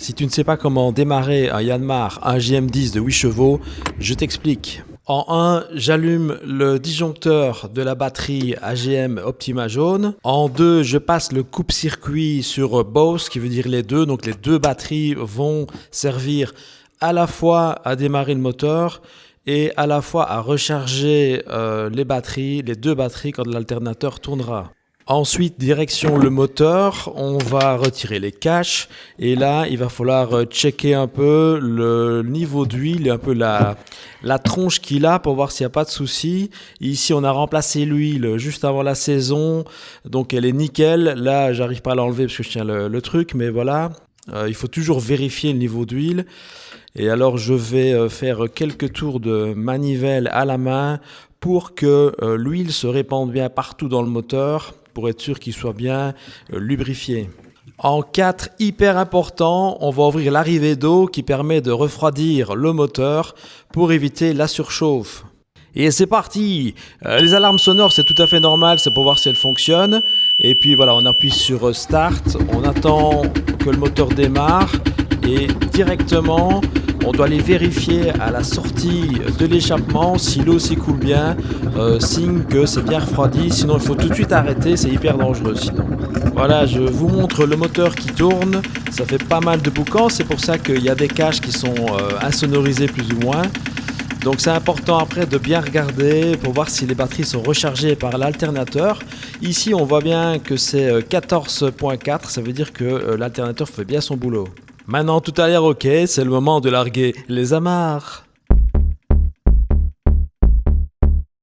Si tu ne sais pas comment démarrer un Yanmar, un JM10 de 8 chevaux, je t'explique. En 1, j'allume le disjoncteur de la batterie AGM Optima jaune. En 2, je passe le coupe-circuit sur Bose, qui veut dire les deux. Donc les deux batteries vont servir à la fois à démarrer le moteur et à la fois à recharger les deux batteries quand l'alternateur tournera. Ensuite, direction le moteur, on va retirer les caches et là, il va falloir checker un peu le niveau d'huile et un peu la tronche qu'il a pour voir s'il n'y a pas de souci. Ici, on a remplacé l'huile juste avant la saison, donc elle est nickel. Là, j'arrive pas à l'enlever parce que je tiens le truc, mais voilà, il faut toujours vérifier le niveau d'huile. Et alors, je vais faire quelques tours de manivelle à la main pour que l'huile se répande bien partout dans le moteur, pour être sûr qu'il soit bien lubrifié. En 4, hyper important, on va ouvrir l'arrivée d'eau qui permet de refroidir le moteur pour éviter la surchauffe. Et c'est parti. Les alarmes sonores, c'est tout à fait normal, c'est pour voir si elles fonctionnent. Et puis voilà, on appuie sur Start, on attend que le moteur démarre et directement, on doit aller vérifier à la sortie de l'échappement si l'eau s'écoule bien, signe que c'est bien refroidi, sinon il faut tout de suite arrêter, c'est hyper dangereux sinon. Voilà, je vous montre le moteur qui tourne, ça fait pas mal de boucans, c'est pour ça qu'il y a des caches qui sont insonorisées plus ou moins. Donc c'est important après de bien regarder pour voir si les batteries sont rechargées par l'alternateur. Ici on voit bien que c'est 14.4, ça veut dire que l'alternateur fait bien son boulot. Maintenant tout a l'air ok, c'est le moment de larguer les amarres.